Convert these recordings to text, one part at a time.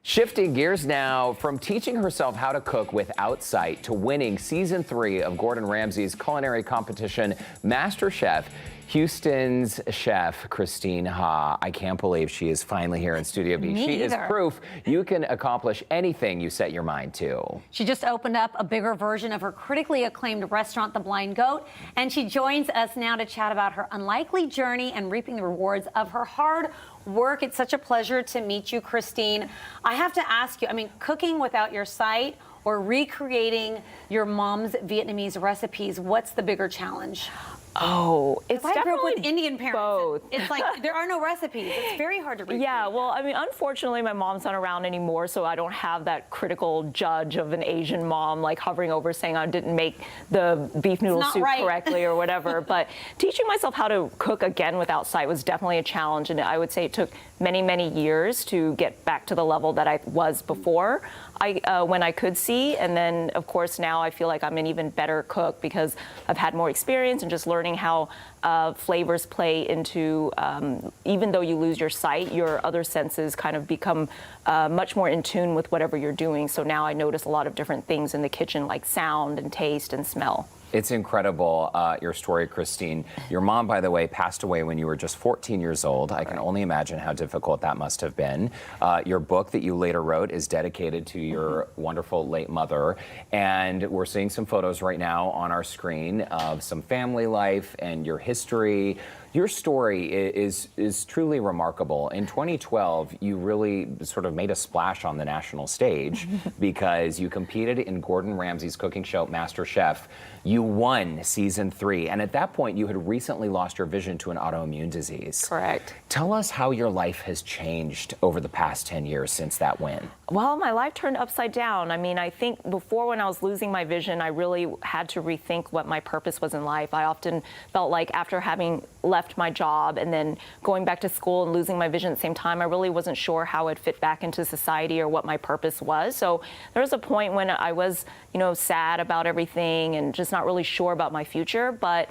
Shifting gears now, from teaching herself how to cook without sight to winning season 3 of Gordon Ramsay's culinary competition, MasterChef, Houston's chef, Christine Ha. I can't believe she is finally here in Studio B. She is proof you can accomplish anything you set your mind to. She just opened up a bigger version of her critically acclaimed restaurant, The Blind Goat, and she joins us now to chat about her unlikely journey and reaping the rewards of her hard work. It's such a pleasure to meet you, Christine. I have to ask you, I mean, cooking without your sight or recreating your mom's Vietnamese recipes, what's the bigger challenge? Oh, it's I grew up definitely with Indian parents. both. It's like there are no recipes. It's very hard to recreate. Yeah, well, I mean, unfortunately, my mom's not around anymore, so I don't have that critical judge of an Asian mom like hovering over saying I didn't make the beef noodle soup correctly or whatever. But teaching myself how to cook again without sight was definitely a challenge, and I would say it took many, many years to get back to the level that I was before when I could see. And then, of course, now I feel like I'm an even better cook because I've had more experience and just learning how flavors play into, even though you lose your sight, your other senses kind of become much more in tune with whatever you're doing. So now I notice a lot of different things in the kitchen, like sound and taste and smell. It's incredible, your story, Christine. Your mom, by the way, passed away when you were just 14 years old. I can only imagine how difficult that must have been. Your book that you later wrote is dedicated to your wonderful late mother. And we're seeing some photos right now on our screen of some family life and your history. Your story is truly remarkable. In 2012, you really sort of made a splash on the national stage because you competed in Gordon Ramsay's cooking show, MasterChef. You won season 3, and at that point, you had recently lost your vision to an autoimmune disease. Correct. Tell us how your life has changed over the past 10 years since that win. Well, my life turned upside down. I mean, I think before, when I was losing my vision, I really had to rethink what my purpose was in life. I often felt like after having left my job and then going back to school and losing my vision at the same time, I really wasn't sure how I'd fit back into society or what my purpose was. So there was a point when I was, sad about everything and just not really sure about my future. But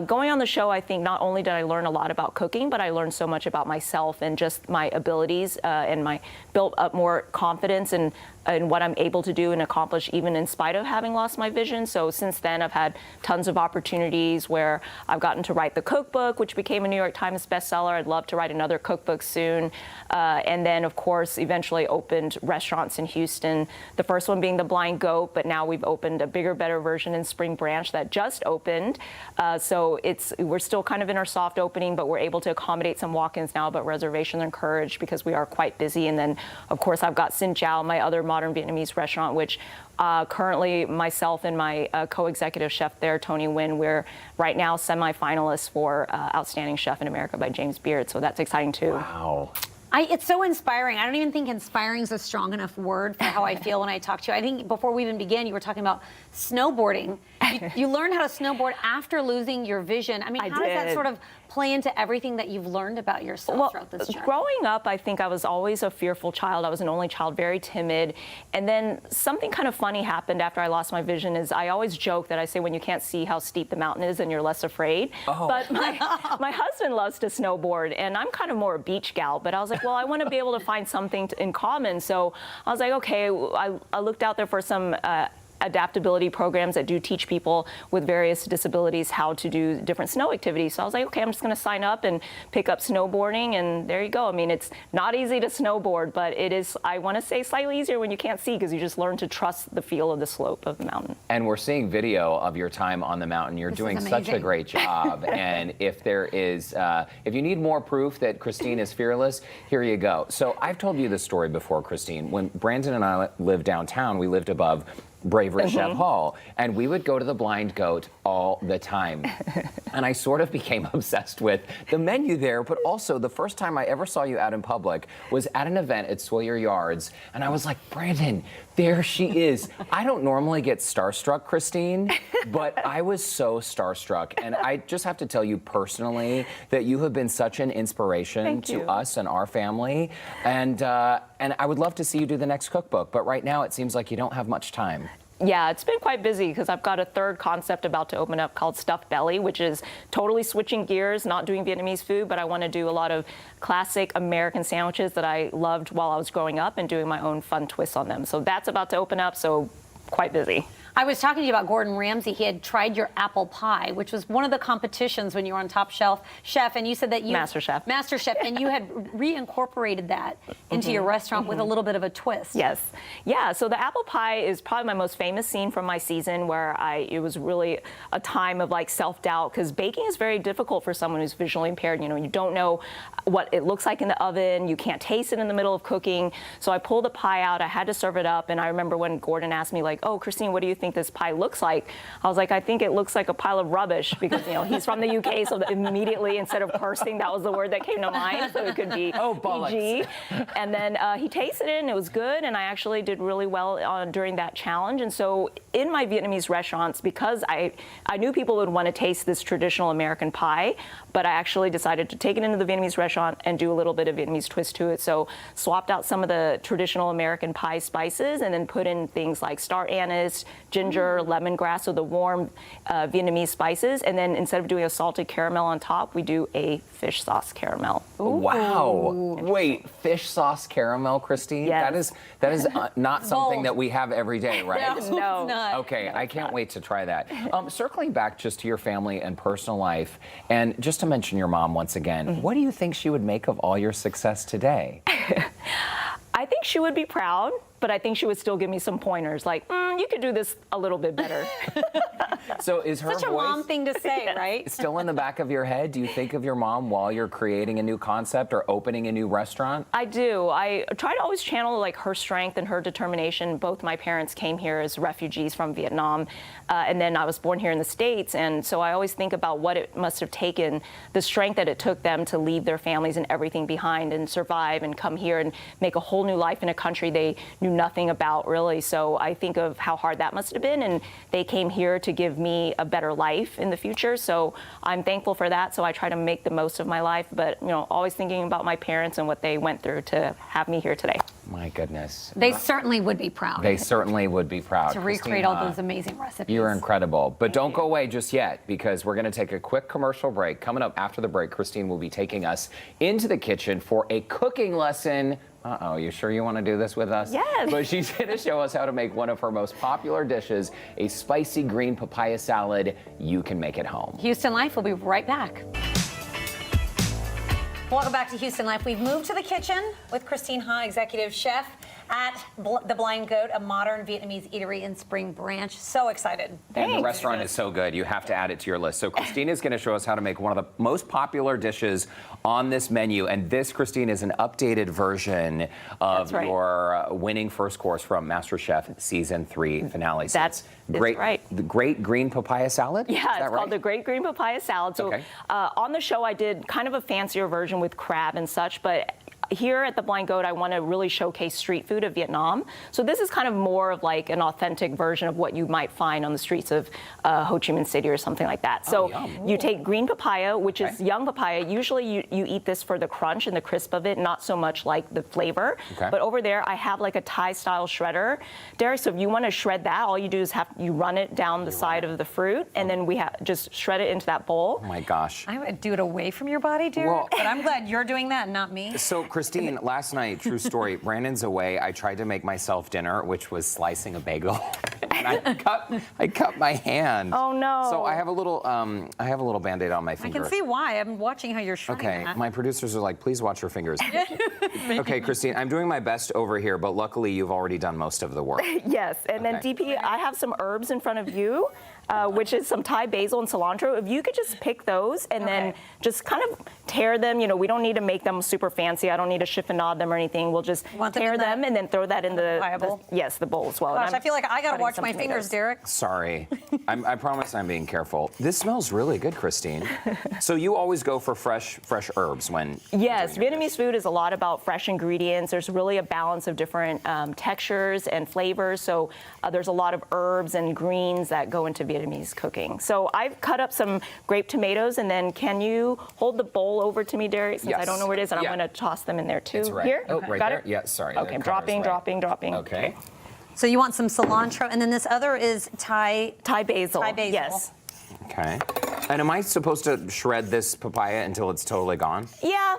going on the show, I think not only did I learn a lot about cooking, but I learned so much about myself and just my abilities and built up more confidence in what I'm able to do and accomplish even in spite of having lost my vision. So since then, I've had tons of opportunities where I've gotten to write the cookbook, which became a New York Times bestseller. I'd love to write another cookbook soon. And then, of course, eventually opened restaurants in Houston, the first one being The Blind Goat, but now we've opened a bigger, better version in Spring Branch that just opened. So we're still kind of in our soft opening, but we're able to accommodate some walk-ins now, but reservations are encouraged because we are quite busy. And then, of course, I've got Xin Chao, my other modern Vietnamese restaurant, which currently myself and my co-executive chef there, Tony Nguyen, we're right now semi-finalists for Outstanding Chef in America by James Beard. So that's exciting too. Wow. It's so inspiring. I don't even think inspiring is a strong enough word for how I feel when I talk to you. I think before we even began, you were talking about snowboarding. You learned how to snowboard after losing your vision. I mean, how does that sort of play into everything that you've learned about yourself throughout this journey? Growing up, I think I was always a fearful child. I was an only child, very timid. And then something kind of funny happened after I lost my vision is I always joke that I say when you can't see how steep the mountain is and you're less afraid. Oh. But my husband loves to snowboard, and I'm kind of more a beach gal. But I was like, well, I want to be able to find something in common. So I was like, okay, I looked out there for some adaptability programs that do teach people with various disabilities how to do different snow activities. So I was like, okay, I'm just going to sign up and pick up snowboarding, and there you go. I mean, it's not easy to snowboard, but it is, I want to say, slightly easier when you can't see because you just learn to trust the feel of the slope of the mountain. And we're seeing video of your time on the mountain. You're doing such a great job. And if there is, if you need more proof that Christine is fearless, here you go. So I've told you this story before, Christine. When Brandon and I lived downtown, we lived above Bravery Chef Hall, and we would go to the Blind Goat all the time. And I sort of became obsessed with the menu there, but also the first time I ever saw you out in public was at an event at Sawyer Yards, and I was like, Brandon, there she is. I don't normally get starstruck, Christine, but I was so starstruck. And I just have to tell you personally that you have been such an inspiration to us and our family. And I would love to see you do the next cookbook, but right now it seems like you don't have much time. Yeah, it's been quite busy because I've got a third concept about to open up called Stuffed Belly, which is totally switching gears, not doing Vietnamese food, but I want to do a lot of classic American sandwiches that I loved while I was growing up and doing my own fun twists on them. So that's about to open up, so quite busy. I was talking to you about Gordon Ramsay. He had tried your apple pie, which was one of the competitions when you were on Top Chef, and you said that you MasterChef, and you had reincorporated that into your restaurant with a little bit of a twist. Yes, yeah. So the apple pie is probably my most famous scene from my season, where it was really a time of like self-doubt, because baking is very difficult for someone who's visually impaired. You know, you don't know what it looks like in the oven. You can't taste it in the middle of cooking. So I pulled the pie out. I had to serve it up, and I remember when Gordon asked me like, "Oh, Christine, what do you think this pie looks like?" I was like, "I think it looks like a pile of rubbish," because, you know, he's from the UK, so immediately, instead of cursing, that was the word that came to mind, so it could be PG. And then he tasted it, and it was good, and I actually did really well during that challenge. And so in my Vietnamese restaurants, because I knew people would want to taste this traditional American pie, but I actually decided to take it into the Vietnamese restaurant and do a little bit of Vietnamese twist to it. So swapped out some of the traditional American pie spices and then put in things like star anise, ginger, lemongrass, so the warm Vietnamese spices. And then instead of doing a salted caramel on top, we do a fish sauce caramel. Ooh. Wow. Wait, fish sauce caramel, Christine? Yes. That is not something that we have every day, right? No. It's not. Okay, I can't wait to try that. Circling back just to your family and personal life, and just to mention your mom once again, what do you think she would make of all your success today? I think she would be proud, but I think she would still give me some pointers, like, you could do this a little bit better. So is her Such a mom thing to say, right? still in the back of your head? Do you think of your mom while you're creating a new concept or opening a new restaurant? I do. I try to always channel like her strength and her determination. Both my parents came here as refugees from Vietnam, and then I was born here in the States. And so I always think about what it must have taken, the strength that it took them to leave their families and everything behind and survive and come here and make a whole new life in a country they knew nothing about, really. So I think of how hard that must have been, and they came here to give me a better life in the future. So I'm thankful for that. So I try to make the most of my life, but, you know, always thinking about my parents and what they went through to have me here today. My goodness. They certainly would be proud. They certainly would be proud. To recreate all those amazing recipes. You're incredible. But don't go away just yet, because we're going to take a quick commercial break. Coming up after the break, Christine will be taking us into the kitchen for a cooking lesson. Uh-oh, you sure you want to do this with us? Yes. But she's going to show us how to make one of her most popular dishes, a spicy green papaya salad. You can make it home. Houston Life will be right back. Welcome back to Houston Life. We've moved to the kitchen with Christine Ha, executive chef at The Blind Goat, a modern Vietnamese eatery in Spring Branch. So excited. And the restaurant is so good, you have to add it to your list. So Christine is going to show us how to make one of the most popular dishes on this menu. And this, Christine, is an updated version of your winning first course from MasterChef Season 3 finale. So That's great, right. The Great Green Papaya Salad? Yeah, it's called the Great Green Papaya Salad. So on the show, I did kind of a fancier version with crab and such, but here at The Blind Goat, I want to really showcase street food of Vietnam. So this is kind of more of like an authentic version of what you might find on the streets of Ho Chi Minh City or something like that. So you take green papaya, which is young papaya. Usually you eat this for the crunch and the crisp of it, not so much like the flavor. But over there, I have like a Thai-style shredder. Derek, so if you want to shred that, all you do is you run it down the side of the fruit, and then we just shred it into that bowl. Oh my gosh. I would do it away from your body, Derek, but I'm glad you're doing that and not me. So Christine, last night, true story, Brandon's away. I tried to make myself dinner, which was slicing a bagel, and I cut my hand. Oh no! So I have a little Band-Aid on my finger. I can see why. I'm watching how you're shredding that. My producers are like, please watch your fingers. Okay, Christine, I'm doing my best over here, but luckily you've already done most of the work. Yes, and then DP, I have some herbs in front of you. Which is some Thai basil and cilantro. If you could just pick those and then just kind of tear them, you know, we don't need to make them super fancy. I don't need to chiffonade them or anything. We'll just tear them and then throw that in the bowl as well. Gosh, I feel like I got to watch my fingers, Derek. Sorry. I promise I'm being careful. This smells really good, Christine. So you always go for fresh herbs when Yes, Vietnamese food is a lot about fresh ingredients. There's really a balance of different textures and flavors. So there's a lot of herbs and greens that go into Vietnamese cooking. So I've cut up some grape tomatoes, and then can you hold the bowl over to me, Derek, since I don't know where it is, and I'm going to toss them in there too. It's right. Here? Oh, right Got there? it? Yeah, sorry. Okay, I'm dropping. Okay. So you want some cilantro, and then this other is Thai basil. Thai basil. Yes. Okay. And am I supposed to shred this papaya until it's totally gone? Yeah.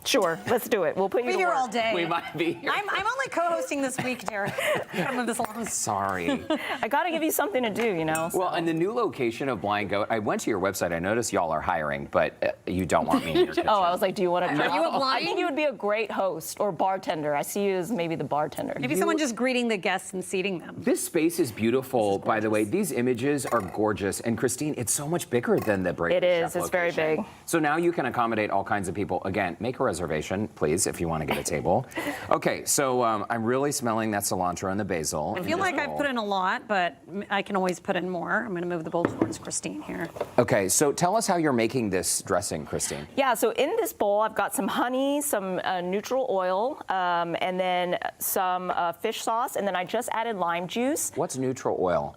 Sure, let's do it. We'll put you We're to here work. all day. We might be here. I'm only co-hosting this week, Derek. Gotta move this along. Sorry. I gotta give you something to do, you know. So. Well, and the new location of Blind Goat, I went to your website. I noticed y'all are hiring, but you don't want me in your kitchen. Oh, I was like, do you want to? Are you a blind? I think you would be a great host or bartender. I see you as maybe the bartender. Maybe someone just greeting the guests and seating them. This space is beautiful, by the way. These images are gorgeous. And Christine, it's so much bigger than the Break It is. Chef It's very location. big. So now you can accommodate all kinds of people. Again, make a reservation, please, if you want to get a table. Okay, so I'm really smelling that cilantro and the basil. I feel like I've put in a lot, but I can always put in more. I'm going to move the bowl towards Christine here. Okay, so tell us how you're making this dressing, Christine. Yeah, so in this bowl, I've got some honey, some neutral oil, and then some fish sauce, and then I just added lime juice. What's neutral oil?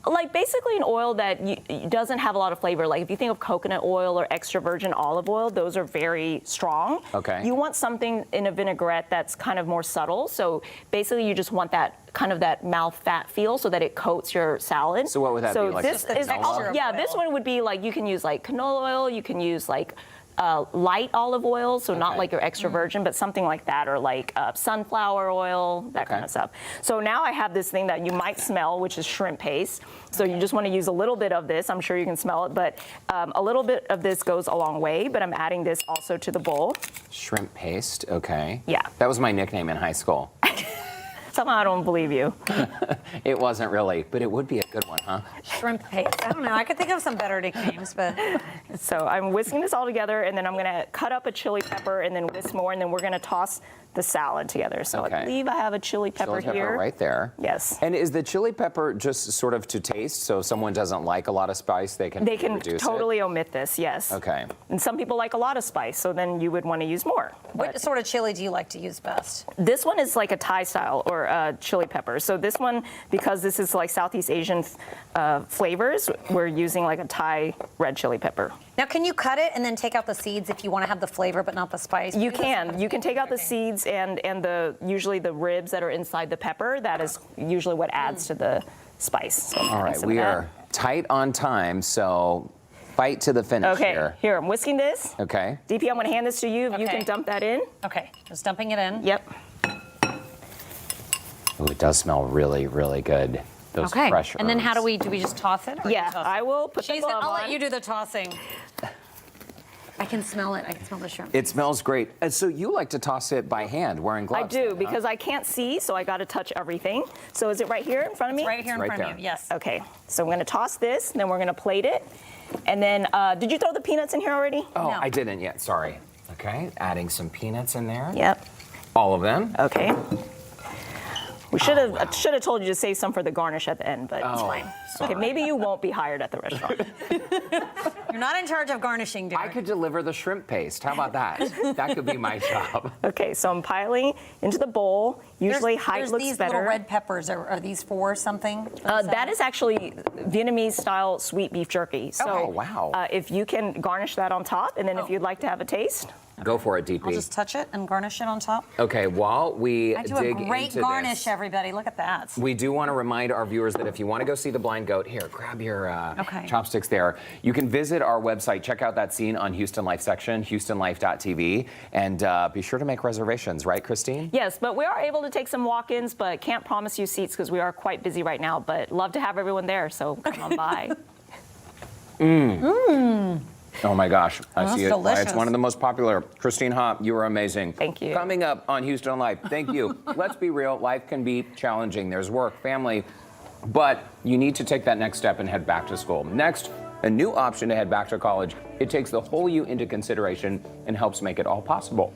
Like basically an oil that doesn't have a lot of flavor. Like if you think of coconut oil or extra virgin olive oil, those are very strong. Okay. You want something in a vinaigrette that's kind of more subtle. So basically you just want that kind of that mouth fat feel so that it coats your salad. So what would that be? Like this just the is texture of yeah, oil. this one would be like you can use like canola oil, you can use like light olive oil, so not Okay. like your extra virgin, but something like that, or like sunflower oil, that kind of stuff. So now I have this thing that you might smell, which is shrimp paste. So you just want to use a little bit of this. I'm sure you can smell it, but a little bit of this goes a long way. But I'm adding this also to the bowl. Shrimp paste, okay. Yeah. That was my nickname in high school. Somehow I don't believe you. It wasn't really, but it would be a good one, huh? Shrimp paste. I don't know. I could think of some better nicknames, but So I'm whisking this all together, and then I'm going to cut up a chili pepper and then whisk more, and then we're going to toss the salad together. So Okay. I believe I have a chili pepper Chili here. pepper right there. Yes. And is the chili pepper just sort of to taste? So if someone doesn't like a lot of spice, they can They can reduce totally omit this, yes. it? Okay. And some people like a lot of spice, so then you would want to use more. what But sort of chili do you like to use best? this one is like a Thai style or chili pepper. So this one, because this is like Southeast Asian flavors, we're using like a Thai red chili pepper. Now, can you cut it and then take out the seeds if you want to have the flavor but not the spice? You can. You can take out the Okay. seeds and usually the ribs that are inside the pepper. That is usually what adds to the spice. So I'm All adding right, some we of that. are tight on time, so fight to the finish Okay, here. here, I'm whisking this. Okay. DP, I'm going to hand this to you. You Okay. can dump that in. Okay, just dumping it in. Yep. Ooh, it does smell really, really good. Those Okay, fresh and then how herbs. do we just toss it? Or Yeah, you toss I it? will put the She's glove I'll on. let you do the tossing. I can smell it. I can smell the shrimp. It smells great. And so you like to toss it by hand, wearing I gloves? do, then, huh? because I can't see, so I got to touch everything. So is it right here in front of me? Right here in right front of there. you. Yes. Okay, so I'm going to toss this, then we're going to plate it. And then, did you throw the peanuts in here already? Oh, No. I didn't yet. Sorry. Okay, adding some peanuts in there. Yep. All of them. Okay. We should have I should have told you to save some for the garnish at the end, but it's Oh, fine. sorry. Okay, maybe you won't be hired at the restaurant. You're not in charge of garnishing, I Derek. could deliver the shrimp paste. How about that? That could be my job. Okay, so I'm piling into the bowl. Usually height there's looks these better. little red peppers. Are these for something? That is actually Vietnamese style sweet beef jerky. So Oh, wow. if you can garnish that on top, and then if Oh. you'd like to have a taste. Go for it, DP. I'll just touch it and garnish it on top. Okay, while we I do a dig great into garnish, this, everybody. Look at that. we do want to remind our viewers that if you want to go see the Blind Goat, here, grab your Okay. chopsticks there. You can visit our website, check out that scene on Houston Life section, houstonlife.tv, and be sure to make reservations, right, Christine? Yes, but we are able to take some walk-ins, but can't promise you seats because we are quite busy right now. But love to have everyone there, so come on by. Oh my gosh, I That's see it. delicious. It's one of the most popular. Christine Hopp, you are amazing. Thank you. Coming up on Houston Life, thank you. Let's be real, life can be challenging. There's work, family, but you need to take that next step and head back to school. Next, a new option to head back to college. It takes the whole you into consideration and helps make it all possible.